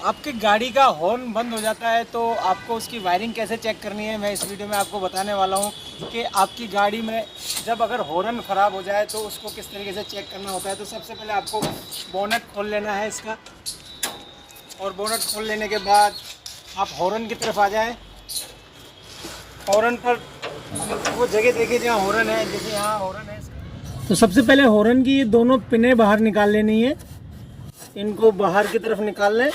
आपकी गाड़ी का हॉर्न बंद हो जाता है तो आपको उसकी वायरिंग कैसे चेक करनी है, मैं इस वीडियो में आपको बताने वाला हूँ कि आपकी गाड़ी में जब अगर हॉर्न ख़राब हो जाए तो उसको किस तरीके से चेक करना होता है। तो सबसे पहले आपको बोनट खोल लेना है इसका, और बोनट खोल लेने के बाद आप हॉर्न की तरफ आ जाएं। हॉर्न पर वो जगह देखिए जहाँ हॉर्न है, जैसे यहाँ हॉर्न है। तो सबसे पहले हॉर्न की ये दोनों पिनें बाहर निकाल लेनी है, इनको बाहर की तरफ निकाल लें।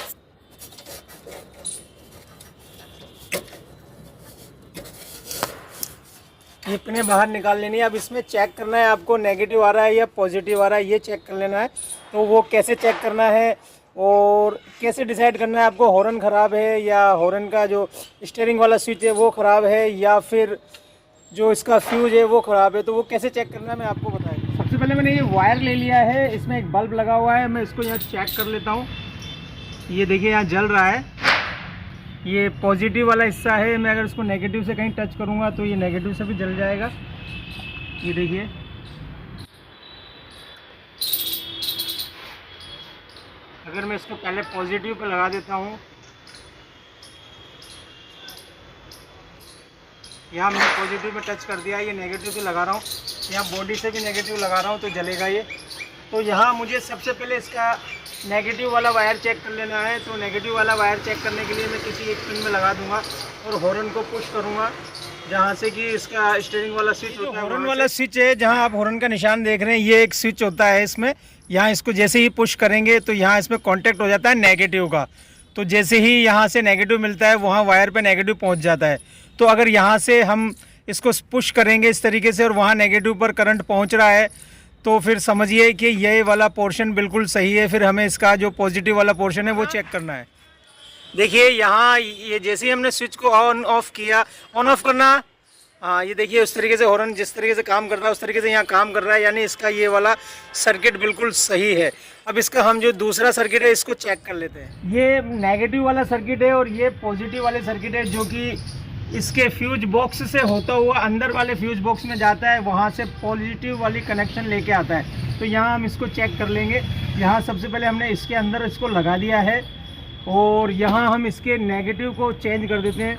ये पिनें बाहर निकाल लेनी है। अब इसमें चेक करना है आपको नेगेटिव आ रहा है या पॉजिटिव आ रहा है, ये चेक कर लेना है। तो वो कैसे चेक करना है और कैसे डिसाइड करना है आपको, हॉर्न ख़राब है या हॉर्न का जो स्टीयरिंग वाला स्विच है वो ख़राब है या फिर जो इसका फ्यूज है वो ख़राब है, तो वो कैसे चेक करना है मैं आपको बताऊँ। सबसे पहले मैंने ये वायर ले लिया है, इसमें एक बल्ब लगा हुआ है, मैं इसको यहाँ चेक कर लेता हूँ। ये देखिए यहाँ जल रहा है, ये पॉजिटिव वाला हिस्सा है। मैं अगर इसको नेगेटिव से कहीं टच करूँगा तो ये नेगेटिव से भी जल जाएगा। ये देखिए, अगर मैं इसको पहले पॉजिटिव पे लगा देता हूँ, यहाँ मैंने पॉजिटिव पे टच कर दिया, ये नेगेटिव से लगा रहा हूँ, यहाँ बॉडी से भी नेगेटिव लगा रहा हूँ तो जलेगा ये। तो यहाँ मुझे सबसे पहले इसका नेगेटिव वाला वायर चेक कर लेना है। तो नेगेटिव वाला वायर चेक करने के लिए मैं किसी एक पिन में लगा दूंगा और हॉर्न को पुश करूंगा जहाँ से कि इसका स्टीयरिंग वाला स्विच होता है। हॉर्न वाला स्विच है, जहाँ आप हॉर्न का निशान देख रहे हैं, ये एक स्विच होता है इसमें। यहाँ इसको जैसे ही पुश करेंगे तो यहाँ इसमें कॉन्टेक्ट हो जाता है नेगेटिव का। तो जैसे ही यहाँ से नेगेटिव मिलता है वहाँ वायर पर नेगेटिव पहुँच जाता है। तो अगर यहाँ से हम इसको पुश करेंगे इस तरीके से और वहाँ नेगेटिव पर करंट पहुँच रहा है तो फिर समझिए कि ये वाला पोर्शन बिल्कुल सही है। फिर हमें इसका जो पॉजिटिव वाला पोर्शन है वो चेक करना है। देखिए यहाँ ये जैसे ही हमने स्विच को ऑन ऑफ किया, ऑन ऑफ करना, हाँ ये देखिए उस तरीके से हॉर्न जिस तरीके से काम कर रहा है उस तरीके से यहाँ काम कर रहा है, यानी इसका ये वाला सर्किट बिल्कुल सही है। अब इसका हम जो दूसरा सर्किट है इसको चेक कर लेते हैं। ये नेगेटिव वाला सर्किट है और ये पॉजिटिव वाले सर्किट है, जो कि इसके फ्यूज बॉक्स से होता हुआ अंदर वाले फ्यूज बॉक्स में जाता है, वहाँ से पॉजिटिव वाली कनेक्शन लेके आता है। तो यहाँ हम इसको चेक कर लेंगे। यहाँ सबसे पहले हमने इसके अंदर इसको लगा दिया है और यहाँ हम इसके नेगेटिव को चेंज कर देते हैं।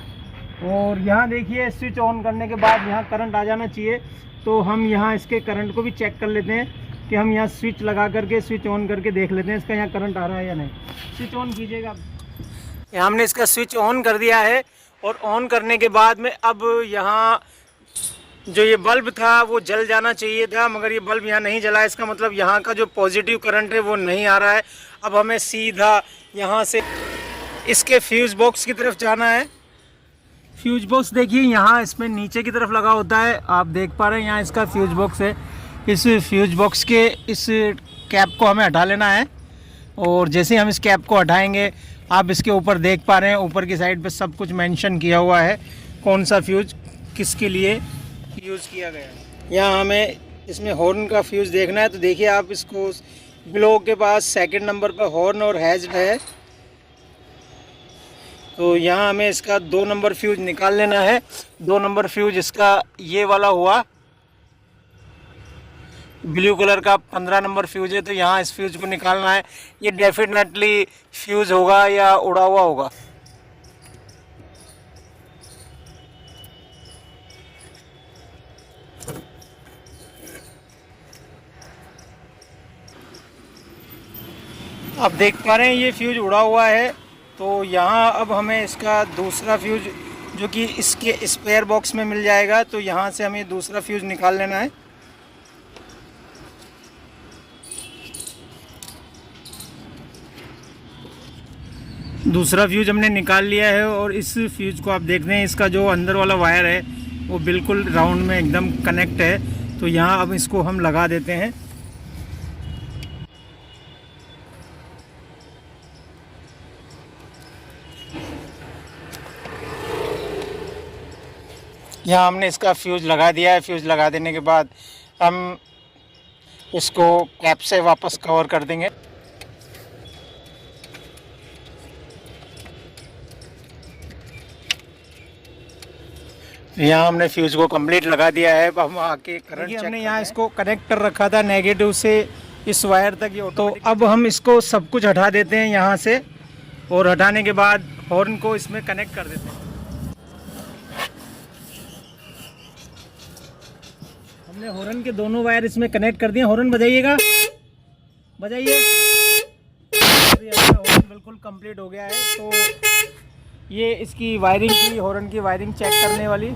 और यहाँ देखिए स्विच ऑन करने के बाद यहाँ करंट आ जाना चाहिए। तो हम यहाँ इसके करंट को भी चेक कर लेते हैं कि हम यहाँ स्विच लगा करके स्विच ऑन करके देख लेते हैं इसका यहाँ करंट आ रहा है या नहीं। स्विच ऑन कीजिएगा। यहाँ हमने इसका स्विच ऑन कर दिया है और ऑन करने के बाद में अब यहाँ जो ये बल्ब था वो जल जाना चाहिए था, मगर ये बल्ब यहाँ नहीं जला। इसका मतलब यहाँ का जो पॉजिटिव करंट है वो नहीं आ रहा है। अब हमें सीधा यहाँ से इसके फ्यूज़ बॉक्स की तरफ जाना है। फ्यूज बॉक्स देखिए यहाँ इसमें नीचे की तरफ लगा होता है, आप देख पा रहे हैं यहाँ इसका फ्यूज बॉक्स है। इस फ्यूज बॉक्स के इस कैप को हमें हटा लेना है और जैसे हम इस कैप को हटाएंगे आप इसके ऊपर देख पा रहे हैं, ऊपर की साइड पे सब कुछ मेंशन किया हुआ है कौन सा फ्यूज किसके लिए यूज़ किया गया है। यहाँ हमें इसमें हॉर्न का फ्यूज देखना है। तो देखिए आप इसको ग्लो के पास सेकंड नंबर पर हॉर्न और हैज़ है, तो यहाँ हमें इसका 2 नंबर फ्यूज निकाल लेना है। 2 नंबर फ्यूज इसका ये वाला हुआ, ब्लू कलर का 15 नंबर फ्यूज है। तो यहाँ इस फ्यूज को निकालना है। ये डेफिनेटली फ्यूज होगा या उड़ा हुआ होगा। आप देख पा रहे हैं ये फ्यूज उड़ा हुआ है। तो यहाँ अब हमें इसका दूसरा फ्यूज जो कि इसके स्पेयर बॉक्स में मिल जाएगा, तो यहाँ से हमें दूसरा फ्यूज निकाल लेना है। दूसरा फ्यूज हमने निकाल लिया है और इस फ्यूज को आप देख रहे हैं, इसका जो अंदर वाला वायर है वो बिल्कुल राउंड में एकदम कनेक्ट है। तो यहाँ अब इसको हम लगा देते हैं। यहाँ हमने इसका फ्यूज़ लगा दिया है। फ्यूज़ लगा देने के बाद हम इसको कैप से वापस कवर कर देंगे। यहाँ हमने फ्यूज़ को कंप्लीट लगा दिया है। अब हम आके करंट चेक हमने यहाँ इसको कनेक्ट कर रखा था नेगेटिव से इस वायर तक। ये तो अब हम इसको सब कुछ हटा देते हैं यहाँ से और हटाने के बाद हॉर्न को इसमें कनेक्ट कर देते हैं। हमने हॉर्न के दोनों वायर इसमें कनेक्ट कर दिए। हॉर्न बजाइएगा, बजाइए। हॉर्न बिल्कुल कंप्लीट हो गया है। तो ये इसकी वायरिंग की, हॉर्न की वायरिंग चेक करने वाली